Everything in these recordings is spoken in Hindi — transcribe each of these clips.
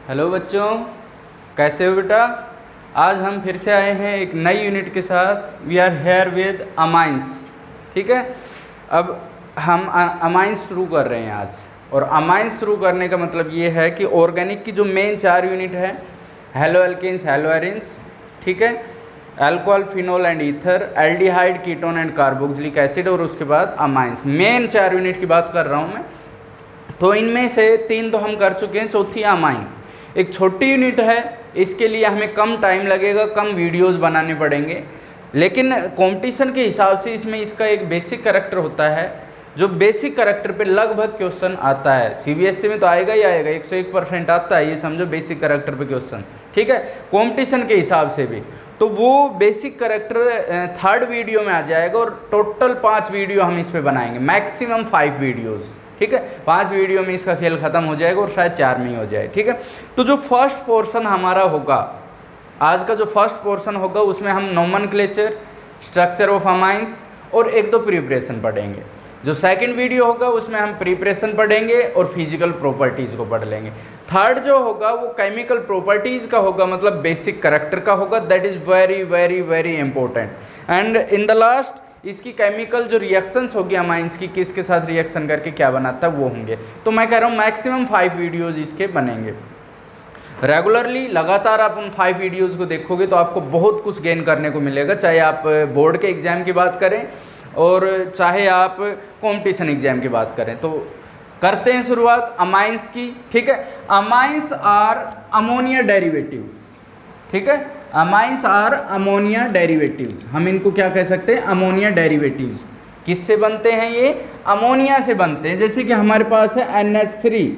हेलो बच्चों, कैसे हो बेटा। आज हम फिर से आए हैं एक नई यूनिट के साथ। We are here with amines. ठीक है, अब हम अमाइंस शुरू कर रहे हैं आज। और अमाइंस शुरू करने का मतलब ये है कि ऑर्गेनिक की जो मेन 4 यूनिट है, हेलो एल्केन्स, हेलो एरिन्स, ठीक है, alcohol, phenol and ether, aldehyde, ketone and carboxylic acid, और उसके बाद अमाइंस, मेन 4 यूनिट की बात कर रहा हूँ मैं। तो इनमें से 3 तो हम कर चुके हैं, चौथी अमाइन एक छोटी यूनिट है, इसके लिए हमें कम टाइम लगेगा, कम वीडियोस बनाने पड़ेंगे, लेकिन कंपटीशन के हिसाब से इसमें इसका एक बेसिक कैरेक्टर होता है, जो बेसिक कैरेक्टर पे लगभग क्वेश्चन आता है। सीबीएसई में तो आएगा ही आएगा, 101% आता है, ये समझो बेसिक कैरेक्टर पे क्वेश्चन। ठीक है, कंपटीशन के हिसाब से भी तो वो बेसिक कैरेक्टर 3rd वीडियो में आ जाएगा, और टोटल 5 वीडियो हम इस पे बनाएंगे, मैक्सिमम 5 वीडियोज़। ठीक है, 5 वीडियो में इसका खेल खत्म हो जाएगा, और शायद 4 में ही हो जाए। ठीक है, तो जो फर्स्ट पोर्शन हमारा होगा, आज का जो फर्स्ट पोर्शन होगा, उसमें हम नोमेनक्लेचर, स्ट्रक्चर ऑफ अमाइंस और 1-2 प्रिपरेशन पढ़ेंगे। जो सेकंड वीडियो होगा उसमें हम प्रिपरेशन पढ़ेंगे और फिजिकल प्रॉपर्टीज़ को पढ़ लेंगे। थर्ड जो होगा वो केमिकल प्रॉपर्टीज़ का होगा, मतलब बेसिक कैरेक्टर का होगा। That is very very very important. And in the last इसकी केमिकल जो रिएक्शंस होगी अमाइंस की, किसके साथ रिएक्शन करके क्या बनाता है, वो होंगे। तो मैं कह रहा हूँ मैक्सिमम 5 वीडियोज़ इसके बनेंगे। रेगुलरली लगातार आप उन 5 वीडियोज़ को देखोगे तो आपको बहुत कुछ गेन करने को मिलेगा, चाहे आप बोर्ड के एग्ज़ाम की बात करें और चाहे आप कॉम्पिटिशन एग्ज़ाम की बात करें। तो करते हैं शुरुआत अमाइंस की। ठीक है, अमाइंस आर अमोनिया डेरिवेटिव। ठीक है, अमाइंस आर अमोनिया डेरिवेटिव्स। हम इनको क्या कह सकते हैं, अमोनिया डेरिवेटिव्स। किससे बनते हैं ये, अमोनिया से बनते हैं। जैसे कि हमारे पास है NH3,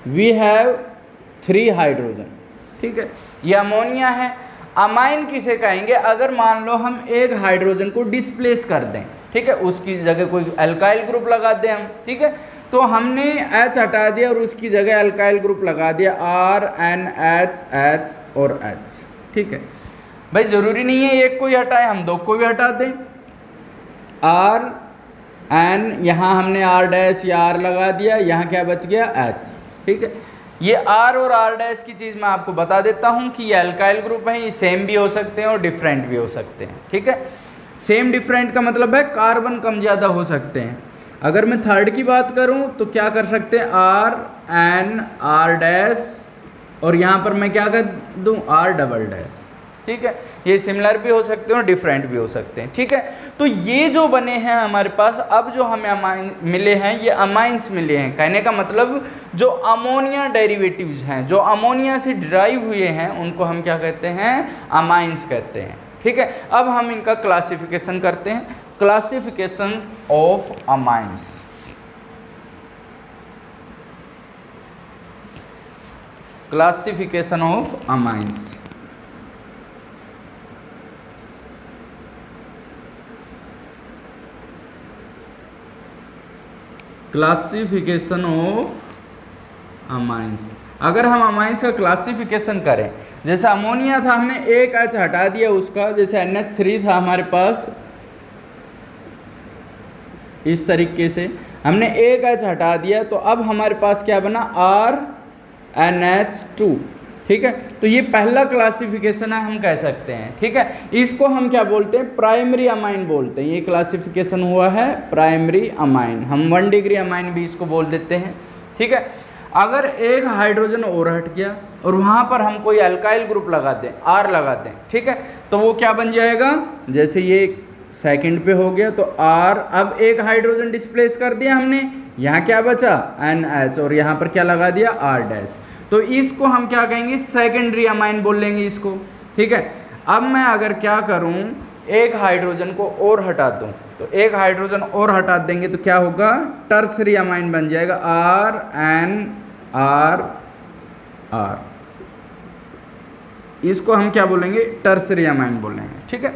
वी हैव 3 हाइड्रोजन। ठीक है, ये अमोनिया है। अमाइन किसे कहेंगे, अगर मान लो हम एक हाइड्रोजन को डिस्प्लेस कर दें, ठीक है, उसकी जगह कोई अल्काइल ग्रुप लगा दें हम। ठीक है, तो हमने H हटा दिया और उसकी जगह अल्काइल ग्रुप लगा दिया, RNH, H और H। ठीक है भाई, ज़रूरी नहीं है एक को ही हटाए, हम 2 को भी हटा दें। RN, यहाँ हमने R' या R लगा दिया, यहाँ क्या बच गया, H। ठीक है, ये R और R' की चीज़ मैं आपको बता देता हूँ कि ये अल्काइल ग्रुप हैं, ये सेम भी हो सकते हैं और डिफरेंट भी हो सकते हैं। ठीक है, सेम डिफरेंट का मतलब है कार्बन कम ज़्यादा हो सकते हैं। अगर मैं थर्ड की बात करूं तो क्या कर सकते हैं, RN, R', और यहाँ पर मैं क्या कर दूं, R'। ठीक है, ये सिमिलर भी हो सकते हैं और डिफरेंट भी हो सकते हैं। ठीक है, तो ये जो बने हैं हमारे पास, अब जो हमें अमाइन मिले हैं, ये अमाइंस मिले हैं। कहने का मतलब जो अमोनिया डेरिवेटिव्स हैं, जो अमोनिया से डिराइव हुए हैं, उनको हम क्या कहते हैं, अमाइंस कहते हैं। ठीक है, अब हम इनका क्लासिफिकेशन करते हैं, classification of amines. Classification of amines. Classification of amines. अगर हम अमाइंस का क्लासिफिकेशन करें, जैसे अमोनिया था, हमने एक H हटा दिया उसका, जैसे NH3 था हमारे पास, इस तरीके से हमने एक H हटा दिया, तो अब हमारे पास क्या बना, RNH2। ठीक है, तो ये पहला क्लासिफिकेशन है, हम कह सकते हैं। ठीक है, इसको हम क्या बोलते हैं, प्राइमरी अमाइन बोलते हैं। ये क्लासिफिकेशन हुआ है प्राइमरी अमाइन, हम 1 डिग्री अमाइन भी इसको बोल देते हैं। ठीक है, अगर एक हाइड्रोजन और हट गया और वहाँ पर हम कोई अल्काइल ग्रुप लगा दें, R लगा दें, ठीक है, तो वो क्या बन जाएगा, जैसे ये सेकंड पे हो गया तो R, अब एक हाइड्रोजन डिस्प्लेस कर दिया हमने, यहाँ क्या बचा, NH, और यहाँ पर क्या लगा दिया, R'। तो इसको हम क्या कहेंगे, सेकेंडरी अमाइन बोल लेंगे इसको। ठीक है, अब मैं अगर क्या करूँ, एक हाइड्रोजन को और हटा दूँ, तो एक हाइड्रोजन और हटा देंगे तो क्या होगा, टर्सरी अमाइन बन जाएगा, RNR। इसको हम क्या बोलेंगे, टर्सरी अमाइन बोलेंगे। ठीक है,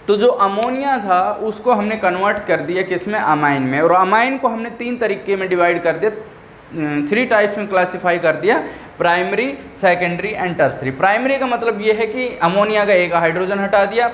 तो जो अमोनिया था उसको हमने कन्वर्ट कर दिया किसमें, अमाइन में। और अमाइन को हमने 3 तरीके में डिवाइड कर दिया, 3 टाइप्स में क्लासिफाई कर दिया, primary, secondary and tertiary. Primary का मतलब ये है कि अमोनिया का एक हाइड्रोजन हटा दिया,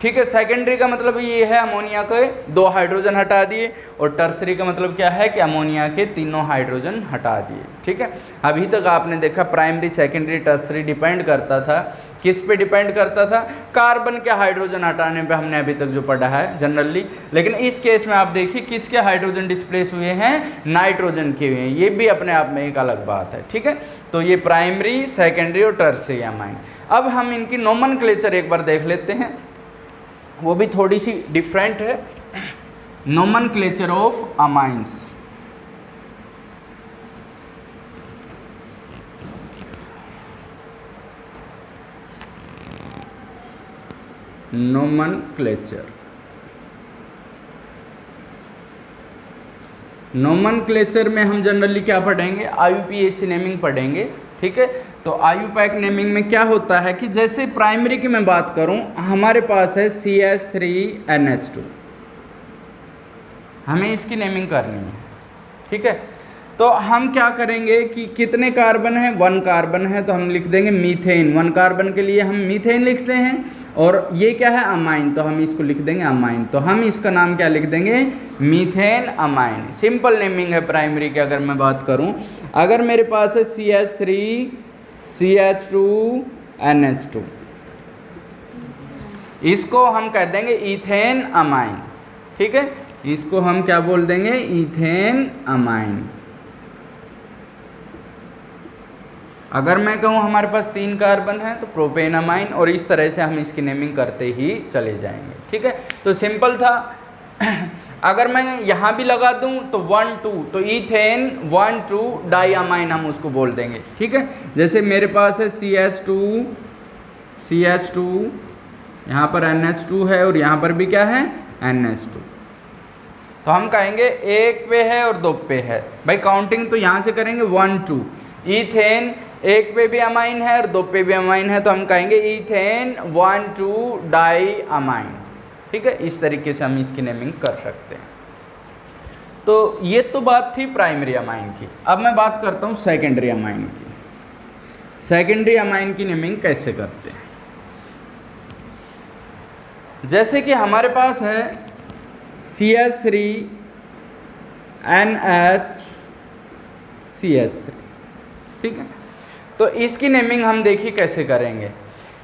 ठीक है। सेकेंडरी का मतलब ये है अमोनिया के 2 हाइड्रोजन हटा दिए, और टर्सरी का मतलब क्या है कि अमोनिया के तीनों हाइड्रोजन हटा दिए। ठीक है, अभी तक आपने देखा प्राइमरी सेकेंडरी टर्सरी डिपेंड करता था, किस पे डिपेंड करता था? कार्बन के हाइड्रोजन हटाने पे हमने अभी तक जो पढ़ा है जनरली। लेकिन इस केस में आप देखिए किसके हाइड्रोजन डिस्प्लेस हुए हैं? नाइट्रोजन के हुए हैं। ये भी अपने आप में एक अलग बात है। ठीक है, तो ये प्राइमरी, सेकेंडरी और टर्सरी अमाइन। अब हम इनकी नोमेनक्लेचर एक बार देख लेते हैं, वो भी थोड़ी सी डिफरेंट है। Nomenclature of amines. Nomenclature, nomenclature में हम जनरली क्या पढ़ेंगे? IUPAC नेमिंग पढ़ेंगे। ठीक है, तो IUPAC नेमिंग में क्या होता है कि जैसे प्राइमरी की मैं बात करूं, हमारे पास है CH3NH2, हमें इसकी नेमिंग करनी है। ठीक है, तो हम क्या करेंगे कि कितने कार्बन है? 1 कार्बन है, तो हम लिख देंगे मीथेन। 1 कार्बन के लिए हम मीथेन लिखते हैं, और ये क्या है? अमाइन, तो हम इसको लिख देंगे अमाइन। तो हम इसका नाम क्या लिख देंगे? Methane amine. सिंपल नेमिंग है प्राइमरी की। अगर मैं बात करूं, अगर मेरे पास है CH3CH2NH2, इसको हम कह देंगे इथेन अमाइन। ठीक है, इसको हम क्या बोल देंगे? Ethane amine. अगर मैं कहूँ हमारे पास 3 कार्बन है तो प्रोपेन अमाइन, और इस तरह से हम इसकी नेमिंग करते ही चले जाएंगे। ठीक है, तो सिंपल था। अगर मैं यहाँ भी लगा दूँ तो 1 2, तो इथेन 1 2 डाई अमाइन हम उसको बोल देंगे। ठीक है, जैसे मेरे पास है CH2, यहाँ पर NH2 है, और यहाँ पर भी क्या है? NH2। तो हम कहेंगे 1 पे है और 2 पे है। भाई काउंटिंग तो यहाँ से करेंगे 1 2। इथेन 1 पे भी अमाइन है और 2 पे भी अमाइन है, तो हम कहेंगे इथेन 1 2 डाई अमाइन। ठीक है, इस तरीके से हम इसकी नेमिंग कर सकते हैं। तो ये तो बात थी प्राइमरी अमाइन की। अब मैं बात करता हूँ सेकेंडरी अमाइन की। सेकेंडरी अमाइन की नेमिंग कैसे करते हैं? जैसे कि हमारे पास है CH3NH3। ठीक है, तो इसकी नेमिंग हम देखिए कैसे करेंगे।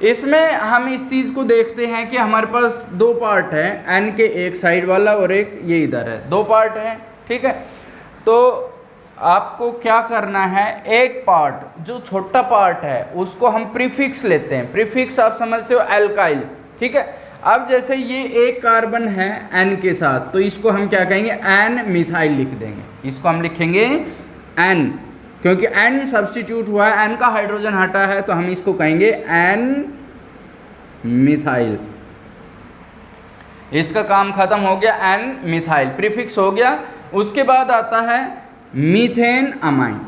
इसमें हम इस चीज़ को देखते हैं कि हमारे पास 2 पार्ट है, N के एक साइड वाला और एक ये इधर है, 2 पार्ट हैं। ठीक है, तो आपको क्या करना है? एक पार्ट जो छोटा पार्ट है उसको हम प्रीफिक्स लेते हैं। प्रीफिक्स आप समझते हो? एल्काइल। ठीक है, अब जैसे ये एक कार्बन है N के साथ, तो इसको हम क्या कहेंगे? N मिथाइल लिख देंगे। इसको हम लिखेंगे N, क्योंकि N सब्स्टिट्यूट हुआ है, N का हाइड्रोजन हटा है, तो हम इसको कहेंगे N मिथाइल। इसका काम खत्म हो गया, N मिथाइल प्रीफिक्स हो गया। उसके बाद आता है मीथेन अमाइन।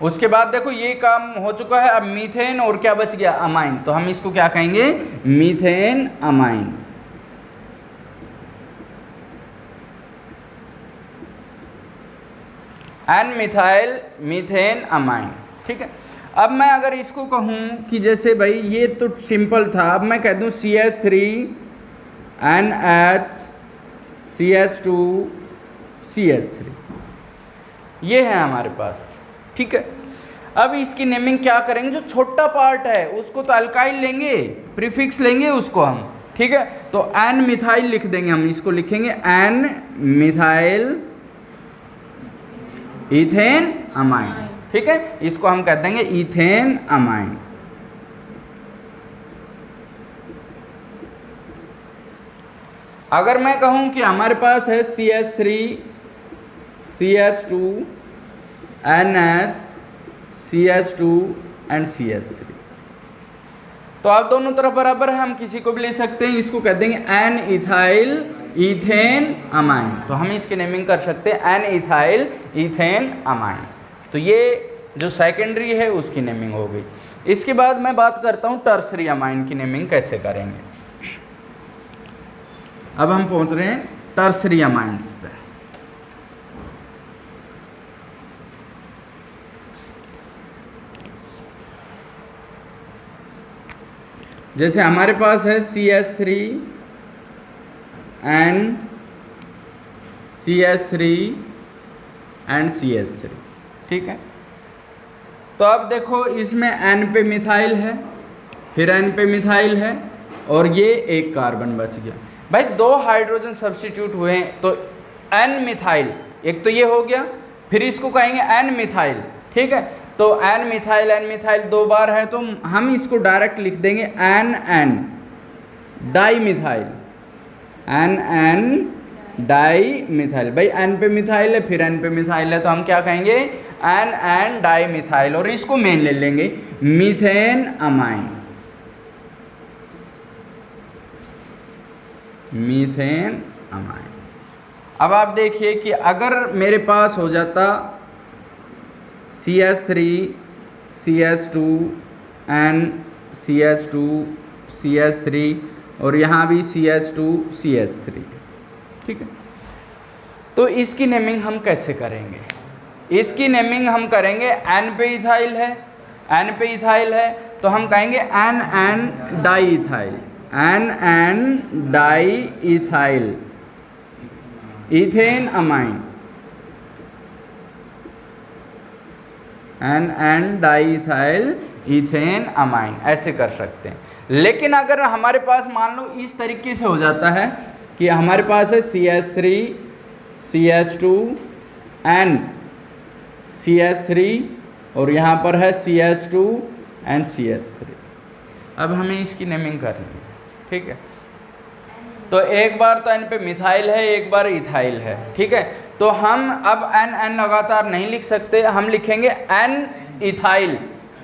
उसके बाद देखो ये काम हो चुका है, अब मीथेन और क्या बच गया? अमाइन। तो हम इसको क्या कहेंगे? Methane amine. N methyl methane amine. ठीक है, अब मैं अगर इसको कहूँ कि जैसे भाई ये तो सिंपल था, अब मैं कह दूँ CH3NH CH2CH3, ये है हमारे पास। ठीक है, अब इसकी नेमिंग क्या करेंगे? जो छोटा पार्ट है उसको तो अल्काइल लेंगे, प्रीफिक्स लेंगे उसको हम। ठीक है, तो एन मिथाइल लिख देंगे, हम इसको लिखेंगे एन मिथाइल इथेन अमाइन। ठीक है, इसको हम कह देंगे इथेन अमाइन। अगर मैं कहूं कि हमारे पास है CH3 CH2 NH CH2 and CH3, तो आप दोनों तरफ बराबर है, हम किसी को भी ले सकते हैं। इसको कह देंगे एन इथाइल इथेन अमाइन। तो हम इसकी नेमिंग कर सकते हैं एन इथाइल इथेन अमाइन। तो ये जो सेकेंडरी है उसकी नेमिंग हो गई। इसके बाद मैं बात करता हूँ टर्सरी अमाइन की नेमिंग कैसे करेंगे। अब हम पहुँच रहे हैं टर्सरी अमाइंस पे। जैसे हमारे पास है CH3 NCH3 एंड CH3, ठीक है। तो अब देखो इसमें N पे मिथाइल है, फिर N पे मिथाइल है, और ये एक कार्बन बच गया। भाई 2 हाइड्रोजन सब्स्टिट्यूट हुए हैं, तो N मिथाइल एक तो ये हो गया, फिर इसको कहेंगे N मिथाइल, ठीक है। तो N मिथाइल 2 बार है, तो हम इसको डायरेक्ट लिख देंगे NN di methyl, NN di methyl. भाई N पे मिथाइल है, फिर N पे मिथाइल है, तो हम क्या कहेंगे NN डाई मिथाइल, और इसको मेन ले लेंगे मीथेन अमाइन, मीथेन अमाइन। अब आप देखिए कि अगर मेरे पास हो जाता CH3 CH2 NCH2 CH3 और यहाँ भी CH2 CH3, ठीक है। तो इसकी नेमिंग हम कैसे करेंगे? इसकी नेमिंग हम करेंगे, N पे इथाइल है, N पे इथाइल है, तो हम कहेंगे NN di ethyl, NN di ethyl ethane amine, NN di ethyl ethane amine, ऐसे कर सकते हैं। लेकिन अगर हमारे पास मान लो इस तरीके से हो जाता है कि हमारे पास है CH3 CH2 N CH3 और यहाँ पर है CH2 एंड CH3। अब हमें इसकी नेमिंग करनी है, ठीक है। तो एक बार तो N पे मिथाइल है, एक बार इथाइल है, ठीक है। तो हम अब N लगातार नहीं लिख सकते, हम लिखेंगे N इथाइल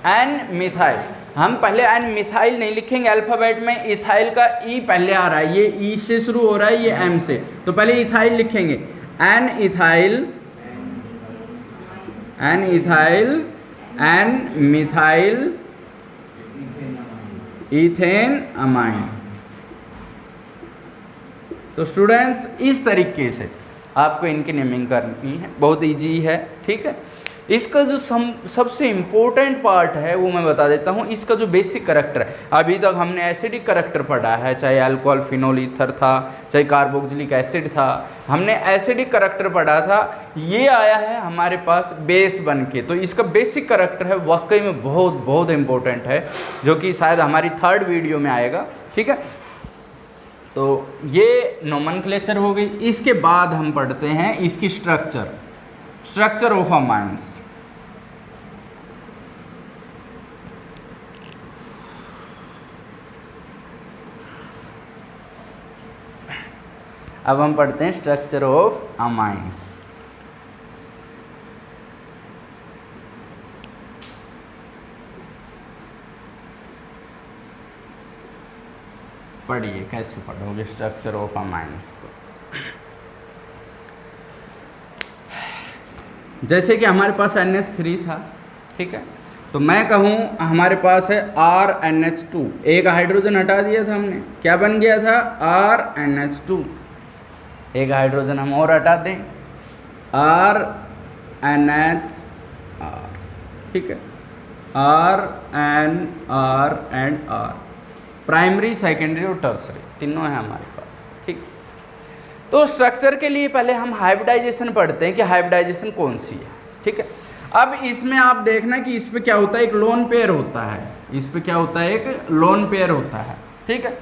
N मिथाइल। हम पहले N मिथाइल नहीं लिखेंगे अल्फ़ाबेट में, इथाइल का E पहले आ रहा है, ये E से शुरू हो रहा है, ये M से, तो पहले इथाइल लिखेंगे N ethyl N methyl ethane amine. तो स्टूडेंट्स इस तरीके से आपको इनकी नेमिंग करनी है, बहुत इजी है, ठीक है। इसका जो सबसे इम्पोर्टेंट पार्ट है वो मैं बता देता हूँ। इसका जो बेसिक करैक्टर है, अभी तक हमने एसिडिक करैक्टर पढ़ा है, चाहे अल्कोहल फिनोल ईथर था, चाहे कार्बोक्सिलिक एसिड था, हमने एसिडिक करैक्टर पढ़ा था। ये आया है हमारे पास बेस बन के, तो इसका बेसिक करैक्टर है वाकई में बहुत बहुत इम्पोर्टेंट है, जो कि शायद हमारी 3rd वीडियो में आएगा, ठीक है। तो ये नोमेनक्लेचर हो गई। इसके बाद हम पढ़ते हैं इसकी स्ट्रक्चर ऑफ अमाइंस। अब हम पढ़ते हैं स्ट्रक्चर ऑफ अमाइंस। पढ़िए कैसे पढ़ोगे स्ट्रक्चर ऑफ अमाइंस को। जैसे कि हमारे पास NH3 था, ठीक है, तो मैं कहूँ हमारे पास है RNH2, एक हाइड्रोजन हटा दिया था हमने, क्या बन गया था RNH2। एक हाइड्रोजन हम और हटा दें RNHR, ठीक है, RN R and R, primary secondary और टर्सरी तीनों है हमारे पास, ठीक। तो स्ट्रक्चर के लिए पहले हम हाइब्रिडाइजेशन पढ़ते हैं कि हाइब्रिडाइजेशन कौन सी है, ठीक है। अब इसमें आप देखना कि इस पे क्या होता है, एक लोन पेयर होता है, इस पे क्या होता है, एक लोन पेयर होता है, ठीक है।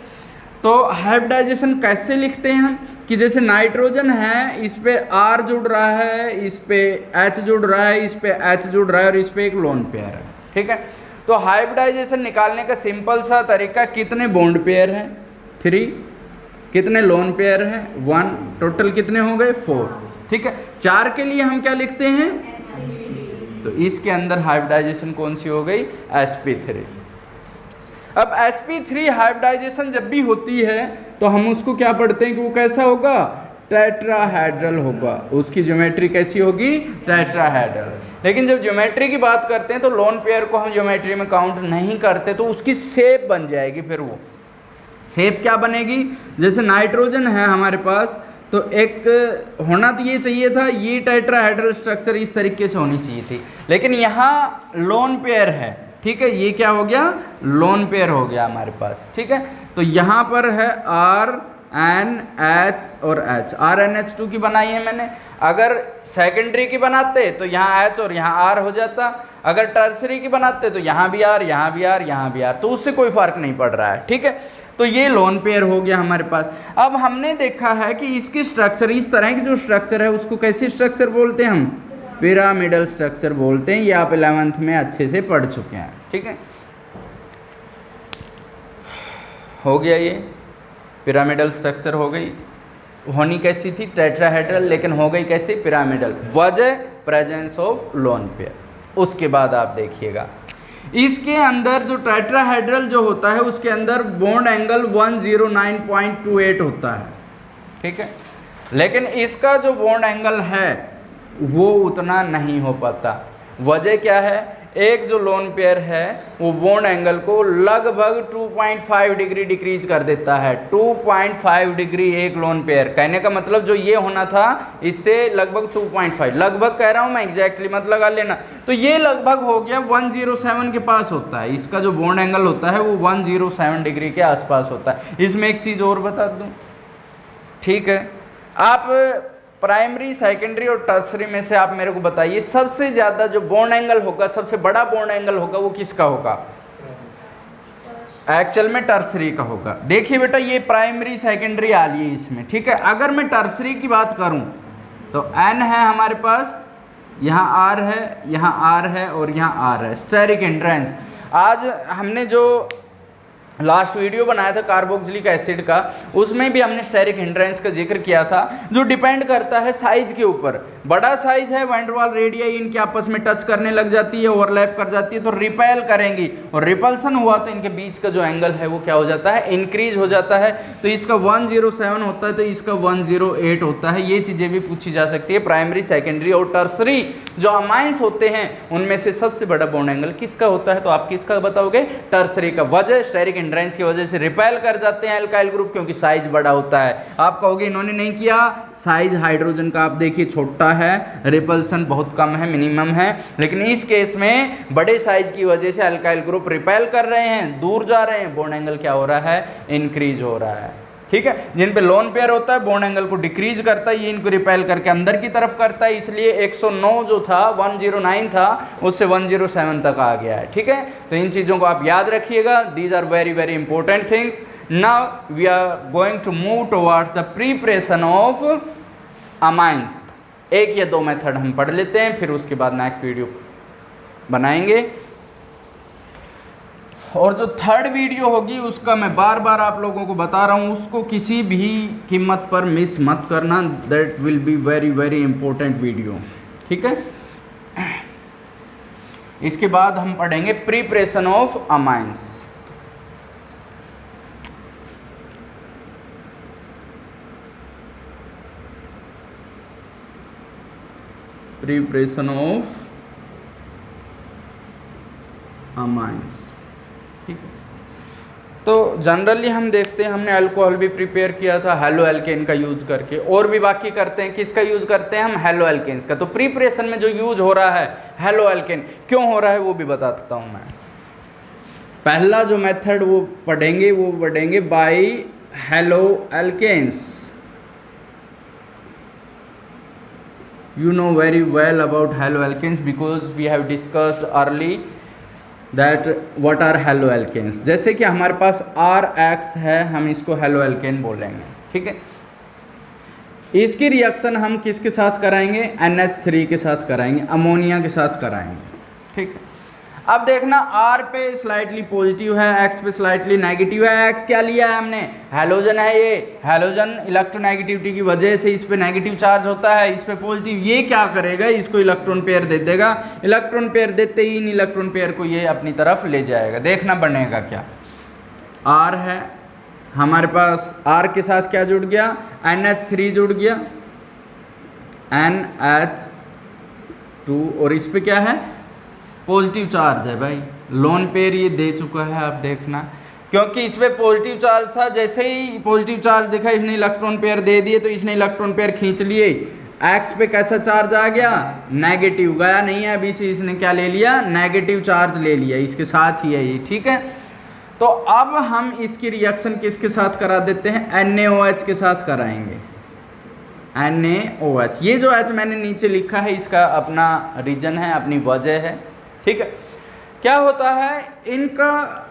तो हाइब्रिडाइजेशन कैसे लिखते हैं हम कि जैसे नाइट्रोजन है, इस पे R जुड़ रहा है, इस पे H जुड़ रहा है, इस पे H जुड़ रहा है और इस पे एक लोन पेयर है, ठीक है। तो हाइब्रिडाइजेशन निकालने का सिंपल सा तरीका, कितने बॉन्ड पेयर हैं 3, कितने लोन पेयर हैं 1, टोटल कितने हो गए 4, ठीक है। 4 के लिए हम क्या लिखते हैं, तो इसके अंदर हाइब्रिडाइजेशन कौन सी हो गई sp3। अब sp3 हाइब्रिडाइजेशन जब भी होती है तो हम उसको क्या पढ़ते हैं कि वो कैसा होगा, टेट्राहेड्रल होगा, उसकी ज्योमेट्री कैसी होगी, टेट्राहेड्रल। लेकिन जब ज्योमेट्री की बात करते हैं तो लोन पेयर को हम ज्योमेट्री में काउंट नहीं करते, तो उसकी शेप बन जाएगी। फिर वो शेप क्या बनेगी, जैसे नाइट्रोजन है हमारे पास, तो एक होना तो ये चाहिए था, ये टेट्राहेड्रल स्ट्रक्चर इस तरीके से होनी चाहिए थी, लेकिन यहाँ लोन पेयर है, ठीक है, ये क्या हो गया, लोन पेयर हो गया हमारे पास, ठीक है। तो यहाँ पर है R NH और H, RnH2 की बनाई है मैंने। अगर सेकेंडरी की बनाते तो यहाँ H और यहाँ R हो जाता, अगर टर्सरी की बनाते तो यहाँ भी R, यहाँ भी R, यहाँ भी R, तो उससे कोई फर्क नहीं पड़ रहा है, ठीक है। तो ये लोन पेयर हो गया हमारे पास। अब हमने देखा है कि इसकी स्ट्रक्चर, इस तरह की जो स्ट्रक्चर है उसको कैसी स्ट्रक्चर बोलते हैं हम, पिरामिडल स्ट्रक्चर बोलते हैं। ये आप 11th में अच्छे से पढ़ चुके हैं, ठीक है। हो गया ये पिरामिडल स्ट्रक्चर हो गई। होनी कैसी थी, टेट्राहेड्रल, लेकिन हो गई कैसी, पिरामिडल, वजह प्रेजेंस ऑफ लोन पेयर। उसके बाद आप देखिएगा इसके अंदर जो टेट्राहेड्रल जो होता है उसके अंदर बॉन्ड एंगल 109.28 होता है, ठीक है। लेकिन इसका जो बॉन्ड एंगल है वो उतना नहीं हो पाता। वजह क्या है, एक जो लोन पेयर है वो बॉन्ड एंगल को लगभग 2.5 डिग्री डिक्रीज कर देता है। 2.5 डिग्री एक लोन पेयर, कहने का मतलब जो ये होना था इससे लगभग 2.5, लगभग कह रहा हूँ मैं, एग्जैक्टली मत लगा लेना। तो ये लगभग हो गया 107 के पास होता है, इसका जो बॉन्ड एंगल होता है वो 107 डिग्री के आसपास होता है। इसमें एक चीज़ और बता दूँ, ठीक है, आप प्राइमरी, सेकेंडरी और टर्सरी में से आप मेरे को बताइए सबसे ज़्यादा जो बॉन्ड एंगल होगा, सबसे बड़ा बॉन्ड एंगल होगा वो किसका होगा, एक्चुअल में टर्सरी का होगा। देखिए बेटा ये प्राइमरी सेकेंडरी आ लिए इसमें, ठीक है। अगर मैं टर्सरी की बात करूं तो N है हमारे पास, यहाँ R है, यहाँ R है और यहाँ R है, स्टेरिक हिंड्रेंस। आज हमने जो लास्ट वीडियो बनाया था कार्बोक्सिलिक एसिड का, उसमें भी हमने स्टेरिक हिंड्रेंस का जिक्र किया था, जो डिपेंड करता है साइज के ऊपर। बड़ा साइज है, वैन डर वाल रेडियस इनके आपस में टच करने लग जाती है, ओवरलैप कर जाती है, तो रिपेल करेंगी, और रिपल्सन हुआ तो इनके बीच का जो एंगल है वो क्या हो जाता है, इंक्रीज हो जाता है। तो इसका 107 होता है तो इसका 108 होता है। ये चीज़ें भी पूछी जा सकती है। प्राइमरी, सेकेंडरी और टर्सरी जो अमाइंस होते हैं उनमें से सबसे बड़ा बॉन्ड एंगल किसका होता है, तो आप किसका बताओगे, टर्सरी का। वजह स्टेरिक हिंड्रेंस की वजह से रिपेल कर जाते हैं अल्काइल ग्रुप, क्योंकि साइज बड़ा होता है। आप कहोगे इन्होंने नहीं किया, साइज हाइड्रोजन का आप देखिए छोटा है, रिपल्सन बहुत कम है, मिनिमम है, लेकिन इस केस में बड़े साइज की वजह से अल्काइल ग्रुप रिपेल कर रहे हैं, दूर जा रहे हैं, बॉन्ड एंगल क्या हो रहा है, इंक्रीज हो रहा है, ठीक है। जिन पे लोन पेयर होता है बॉन्ड एंगल को डिक्रीज करता है, ये इनको रिपेल करके अंदर की तरफ करता है, इसलिए 109 जो था 109 था उससे 107 तक आ गया है, ठीक है। तो इन चीज़ों को आप याद रखिएगा, these are very very important things. Now we are going to move towards the preparation of amines. एक या दो मेथड हम पढ़ लेते हैं, फिर उसके बाद नेक्स्ट वीडियो बनाएंगे। और जो थर्ड वीडियो होगी उसका मैं बार बार आप लोगों को बता रहा हूँ, उसको किसी भी कीमत पर मिस मत करना, that will be very very important video, ठीक है। इसके बाद हम पढ़ेंगे preparation of amines. Preparation of amines, ठीक है। तो जनरली हम देखते हैं, हमने अल्कोहल भी प्रिपेयर किया था हेलो एल्केन का यूज करके, और भी बाकी करते हैं, किसका यूज करते हैं हम, हेलो एल्केन्स का। तो प्रिपरेशन में जो यूज हो रहा है हेलो एल्केन, क्यों हो रहा है वो भी बताता हूँ मैं। पहला जो मेथड वो पढ़ेंगे by haloalkanes. You know very well about haloalkanes because we have discussed early that what are haloalkanes। जैसे कि हमारे पास RX है, हम इसको haloalkane बोलेंगे, ठीक है। इसकी रिएक्शन हम किसके साथ कराएंगे, NH3 के साथ कराएंगे, अमोनिया के साथ कराएंगे, ठीक है। अब देखना R पे स्लाइटली पॉजिटिव है, X पे स्लाइटली नेगेटिव है। X क्या लिया है हमने, हैलोजन है, ये हैलोजन इलेक्ट्रोनेगेटिविटी की वजह से इस पे नेगेटिव चार्ज होता है, इस पे पॉजिटिव। ये क्या करेगा, इसको इलेक्ट्रॉन पेयर दे देगा, इलेक्ट्रॉन पेयर देते ही इन इलेक्ट्रॉन पेयर को ये अपनी तरफ ले जाएगा। देखना बनेगा क्या, R है हमारे पास, R के साथ क्या जुड़ गया, NH3 जुड़ गया, NH2, और इस पे क्या है, पॉजिटिव चार्ज है भाई, लोन पेयर ये दे चुका है। आप देखना, क्योंकि इस पे पॉजिटिव चार्ज था, जैसे ही पॉजिटिव चार्ज देखा इसने इलेक्ट्रॉन पेयर दे दिए, तो इसने इलेक्ट्रॉन पेयर खींच लिए। एक्स पे कैसा चार्ज आ गया, नेगेटिव, गया नहीं है अभी से, इसने क्या ले लिया, नेगेटिव चार्ज ले लिया, इसके साथ ही है ये, ठीक है। तो अब हम इसकी रिएक्शन किसके साथ करा देते हैं, NaOH के साथ कराएंगे, NaOH। ये जो H मैंने नीचे लिखा है इसका अपना रीजन है, अपनी वजह है, ठीक है। क्या होता है, इनका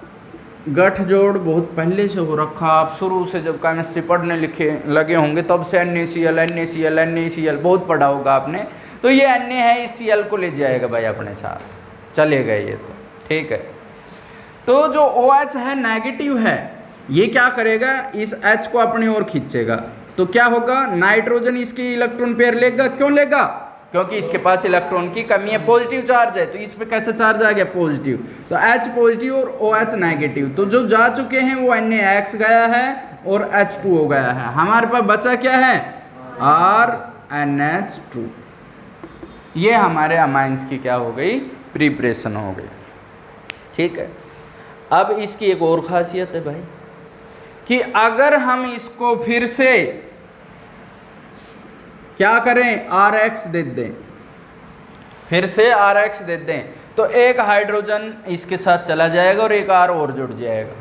गठजोड़ बहुत पहले से हो रखा, आप शुरू से जब केमिस्ट्री पढ़ने लिखे लगे होंगे तब से NaCl बहुत पढ़ा होगा आपने। तो ये Na है, इस Cl को ले जाएगा भाई अपने साथ, चलेगा ये, तो ठीक है। तो जो OH है नेगेटिव है, ये क्या करेगा, इस H को अपनी ओर खींचेगा, तो क्या होगा, नाइट्रोजन इसकी इलेक्ट्रॉन पेयर लेगा। क्यों लेगा, क्योंकि इसके पास इलेक्ट्रॉन की कमी है, पॉजिटिव चार्ज है, तो इस पे कैसा चार्ज आ गया, पॉजिटिव। तो H पॉजिटिव और OH नेगेटिव, तो जो जा चुके हैं वो NaX गया है और H2O गया है। हमारे पास बचा क्या है, RNH2। ये हमारे अमाइंस की क्या हो गई, प्रिपरेशन हो गई, ठीक है। अब इसकी एक और खासियत है भाई कि अगर हम इसको फिर से क्या करें, RX दे दें, फिर से RX दे दें, तो एक हाइड्रोजन इसके साथ चला जाएगा और एक R और जुड़ जाएगा।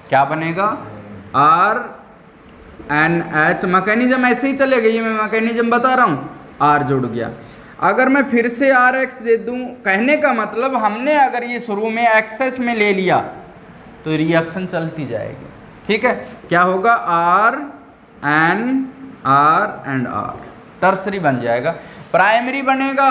क्या बनेगा, RNH। मैकेनिज्म ऐसे ही चलेगा, ये मैं मैकेनिज्म बता रहा हूँ, R जुड़ गया। अगर मैं फिर से RX दे दूं, कहने का मतलब हमने अगर ये शुरू में एक्सेस में ले लिया तो रिएक्शन चलती जाएगी, ठीक है। क्या होगा, R N R and R, tertiary बन जाएगा। प्राइमरी बनेगा,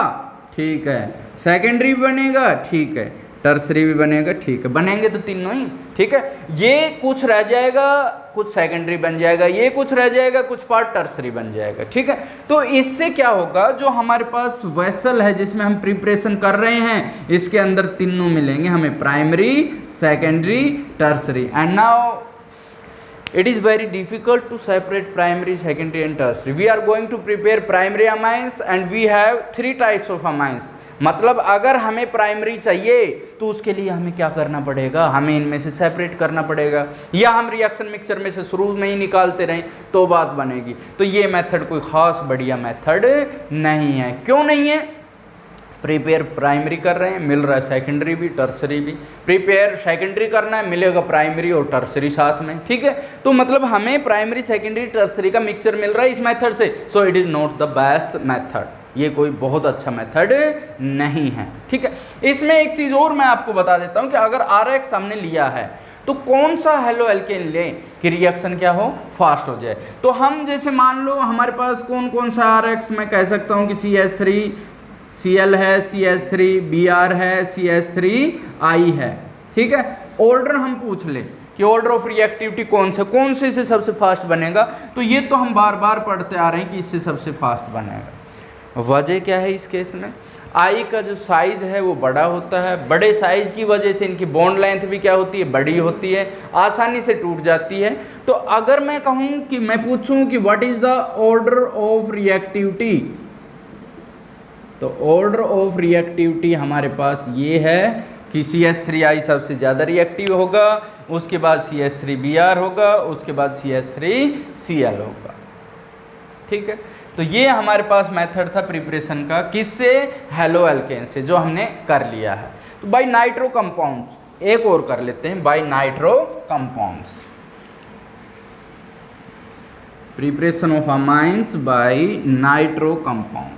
ठीक है, सेकेंडरी बनेगा, ठीक है, टर्सरी भी बनेगा, ठीक है, बनेंगे तो तीनों ही, ठीक है। ये कुछ रह जाएगा, कुछ सेकेंडरी बन जाएगा, ये कुछ रह जाएगा, कुछ पार्ट टर्सरी बन जाएगा, ठीक है। तो इससे क्या होगा, जो हमारे पास वेसल है जिसमें हम प्रिपरेशन कर रहे हैं, इसके अंदर तीनों मिलेंगे हमें, primary, secondary, tertiary. And now it is very difficult to separate primary, secondary and tertiary. We are going to prepare primary amines and we have 3 types of amines. मतलब अगर हमें प्राइमरी चाहिए तो उसके लिए हमें क्या करना पड़ेगा, हमें इनमें से सेपरेट करना पड़ेगा, या हम रिएक्शन मिक्सचर में से शुरू में ही निकालते रहें तो बात बनेगी। तो ये मेथड कोई ख़ास बढ़िया मेथड नहीं है। क्यों नहीं है, प्रिपेयर प्राइमरी कर रहे हैं, मिल रहा है सेकेंडरी भी, टर्सरी भी। प्रिपेयर सेकेंडरी करना है, मिलेगा प्राइमरी और टर्सरी साथ में, ठीक है। तो मतलब हमें प्राइमरी, सेकेंडरी, टर्सरी का मिक्सचर मिल रहा है इस मेथड से। So it is not the best method, ये कोई बहुत अच्छा मेथड नहीं है, ठीक है। इसमें एक चीज़ और मैं आपको बता देता हूँ कि अगर RX हमने लिया है तो कौन सा हेलो एल्केन लें कि रिएक्शन क्या हो, फास्ट हो जाए। तो हम जैसे मान लो हमारे पास कौन कौन सा RX, मैं कह सकता हूँ कि CH3 Cl है, CH3 Br है, CH3I है, ठीक है। ऑर्डर हम पूछ ले कि ऑर्डर ऑफ रिएक्टिविटी कौन से सबसे फास्ट बनेगा, तो ये तो हम बार बार पढ़ते आ रहे हैं कि इससे सबसे फास्ट बनेगा। वजह क्या है इस केस में, I का जो साइज है वो बड़ा होता है, बड़े साइज की वजह से इनकी बॉन्ड लेंथ भी क्या होती है, बड़ी होती है, आसानी से टूट जाती है। तो अगर मैं कहूँ कि मैं पूछूं कि what is the order of reactivity, तो ऑर्डर ऑफ रिएक्टिविटी हमारे पास ये है कि CH3I सबसे ज़्यादा रिएक्टिव होगा, उसके बाद CH3Br होगा, उसके बाद CH3Cl होगा, ठीक है। तो ये हमारे पास मेथड था प्रिपरेशन का, किससे, हेलो एल्केन से, जो हमने कर लिया है। तो बाय नाइट्रो कंपाउंड्स एक और कर लेते हैं, by nitro compounds, preparation of amines by nitro compounds.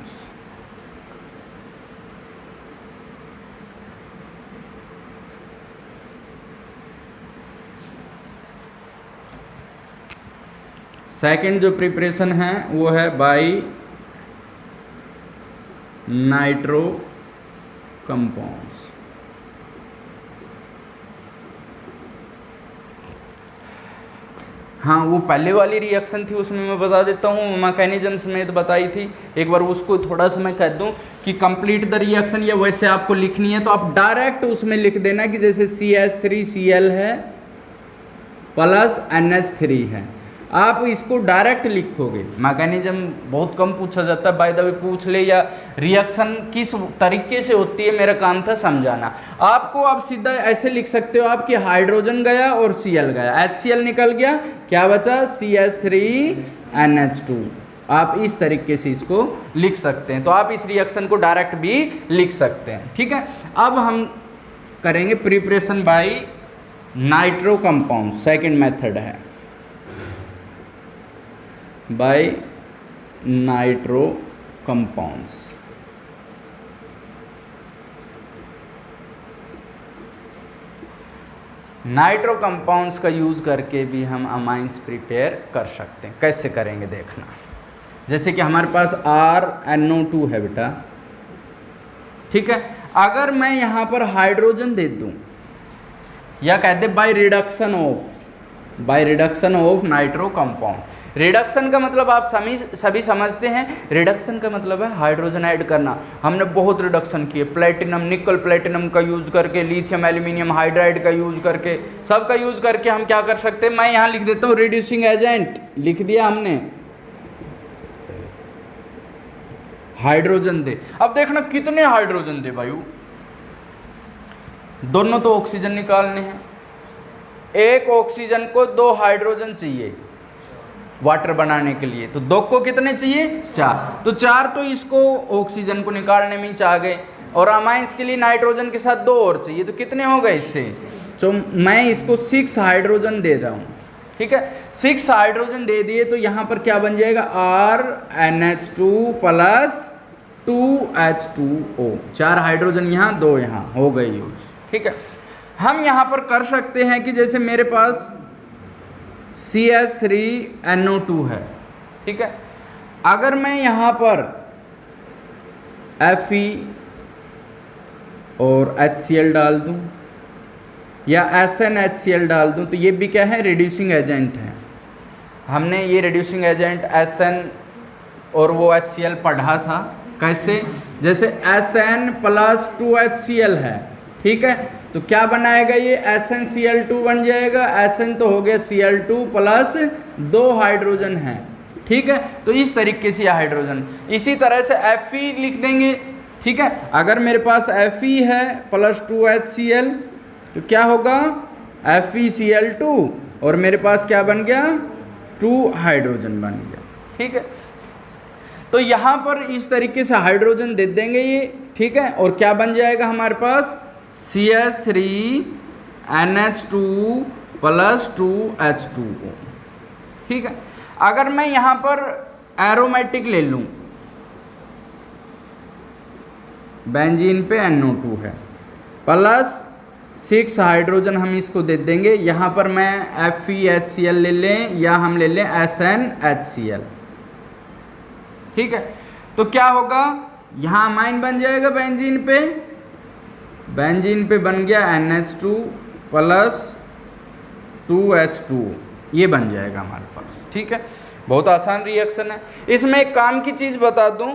Second जो प्रिपरेशन है वो है बाय नाइट्रो कंपाउंड्स। हाँ, वो पहले वाली रिएक्शन थी उसमें मैं बता देता हूँ, मैकेनिज्म समेत बताई थी, एक बार उसको थोड़ा सा मैं कह दूँ कि कंप्लीट द रिएक्शन, या वैसे आपको लिखनी है तो आप डायरेक्ट उसमें लिख देना कि जैसे CH3Cl है प्लस NH3 है, आप इसको डायरेक्ट लिखोगे। मैकेनिज्म बहुत कम पूछा जाता है, बाय द वे पूछ ले, या रिएक्शन किस तरीके से होती है मेरा काम था समझाना आपको। आप सीधा ऐसे लिख सकते हो आप कि हाइड्रोजन गया और Cl गया, HCl निकल गया, क्या बचा, CH3NH2। आप इस तरीके से इसको लिख सकते हैं। तो आप इस रिएक्शन को डायरेक्ट भी लिख सकते हैं, ठीक है। अब हम करेंगे preparation by nitro compound, second method है by nitro compounds. Nitro compounds का यूज़ करके भी हम अमाइंस प्रिपेयर कर सकते हैं। कैसे करेंगे देखना, जैसे कि हमारे पास RNO2 है बेटा, ठीक है। अगर मैं यहाँ पर हाइड्रोजन दे दूँ या कहते by reduction of nitro compound. Reduction का मतलब आप सभी समझते हैं, रिडक्शन का मतलब है हाइड्रोजन ऐड करना। हमने बहुत रिडक्शन किए, प्लेटिनम, निकल प्लेटिनम का यूज करके, लिथियम एल्यूमिनियम हाइड्राइड का यूज करके, सबका यूज करके हम क्या कर सकते हैं, मैं यहाँ लिख देता हूँ रिड्यूसिंग एजेंट, लिख दिया हमने, हाइड्रोजन दे। अब देखना कितने हाइड्रोजन दे वायु, दोनों तो ऑक्सीजन निकालने हैं, एक ऑक्सीजन को 2 हाइड्रोजन चाहिए वाटर बनाने के लिए, तो 2 को कितने चाहिए, 4, तो 4 तो इसको ऑक्सीजन को निकालने में ही चाह गए, और अमाइंस के लिए नाइट्रोजन के साथ 2 और चाहिए, तो कितने हो गए इससे, तो मैं इसको 6 हाइड्रोजन दे रहा हूँ, ठीक है। 6 हाइड्रोजन दे दिए तो यहाँ पर क्या बन जाएगा, RNH2 प्लस 2H2O, 4 हाइड्रोजन यहाँ 2 यहाँ हो गई यूज, ठीक है। हम यहाँ पर कर सकते हैं कि जैसे मेरे पास CH3NO2 है, ठीक है, अगर मैं यहाँ पर Fe और HCl डाल दूँ या SnHCl डाल दूँ, तो ये भी क्या है, रिड्यूसिंग एजेंट है। हमने ये रिड्यूसिंग एजेंट Sn और वो HCl पढ़ा था, कैसे, जैसे Sn प्लस 2HCl है, ठीक है, तो क्या बनाएगा ये, SnCl2 बन जाएगा, Sn तो हो गया Cl2 प्लस 2 हाइड्रोजन है, ठीक है। तो इस तरीके से हाइड्रोजन, इसी तरह से Fe लिख देंगे, ठीक है। अगर मेरे पास Fe है प्लस 2HCl तो क्या होगा, FeCl2, और मेरे पास क्या बन गया, 2 हाइड्रोजन बन गया, ठीक है। तो यहाँ पर इस तरीके से हाइड्रोजन दे देंगे ये, ठीक है, और क्या बन जाएगा हमारे पास, CH3NH2 प्लस 2H2O, ठीक है। अगर मैं यहाँ पर एरोमेटिक ले लूँ, बेंजीन पे NO2 है, प्लस 6 हाइड्रोजन हम इसको दे देंगे, यहाँ पर मैं FeHCl ले लें या हम ले लें SnHCl, ठीक है। तो क्या होगा, यहाँ अमाइन बन जाएगा बेंजीन पे बन गया NH2 प्लस 2H2, ये बन जाएगा हमारे पास, ठीक है। बहुत आसान रिएक्शन है। इसमें एक काम की चीज़ बता दूं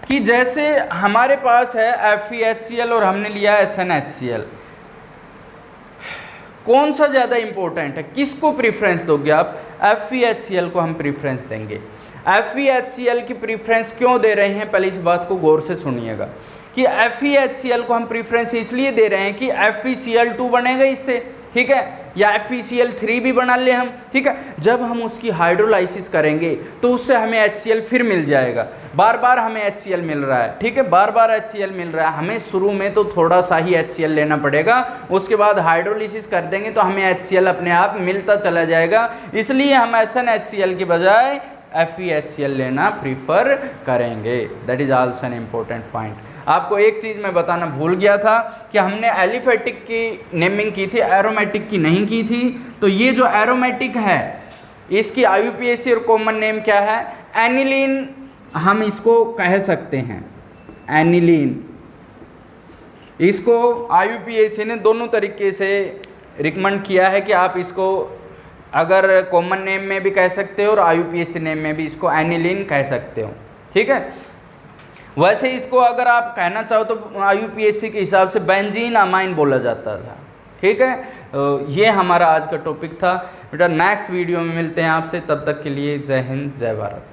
कि जैसे हमारे पास है FeHCl और हमने लिया SnHCl, कौन सा ज़्यादा इम्पोर्टेंट है, किसको प्रीफरेंस दोगे आप, FeHCl को हम प्रीफरेंस देंगे। FeHCl की प्रीफरेंस क्यों दे रहे हैं, पहले इस बात को गौर से सुनिएगा कि FeHCl को हम प्रीफरेंस इसलिए दे रहे हैं कि FeCl2 बनेगा इससे, ठीक है, या FeCl3 भी बना ले हम, ठीक है। जब हम उसकी हाइड्रोलाइसिस करेंगे तो उससे हमें HCl फिर मिल जाएगा, बार बार हमें HCl मिल रहा है, ठीक है, बार बार HCl मिल रहा है, हमें शुरू में तो थोड़ा सा ही HCl लेना पड़ेगा, उसके बाद हाइड्रोलाइसिस कर देंगे तो हमें HCl अपने आप मिलता चला जाएगा, इसलिए हम SnHCl की बजाय FeHCl लेना प्रीफर करेंगे। That is also an important point. आपको एक चीज़ मैं बताना भूल गया था कि हमने एलिफेटिक की नेमिंग की थी, एरोमेटिक की नहीं की थी। तो ये जो एरोमेटिक है इसकी IUPAC और कॉमन नेम क्या है, एनिलीन हम इसको कह सकते हैं, एनिलीन। इसको IUPAC ने दोनों तरीके से रिकमेंड किया है कि आप इसको अगर कॉमन नेम में भी कह सकते हो और IUPAC नेम में भी इसको एनिलीन कह सकते हो, ठीक है। वैसे इसको अगर आप कहना चाहो तो IUPAC के हिसाब से बेंजीन अमाइन बोला जाता था, ठीक है। ये हमारा आज का टॉपिक था बेटा। नेक्स्ट वीडियो में मिलते हैं आपसे, तब तक के लिए जय हिंद जय भारत।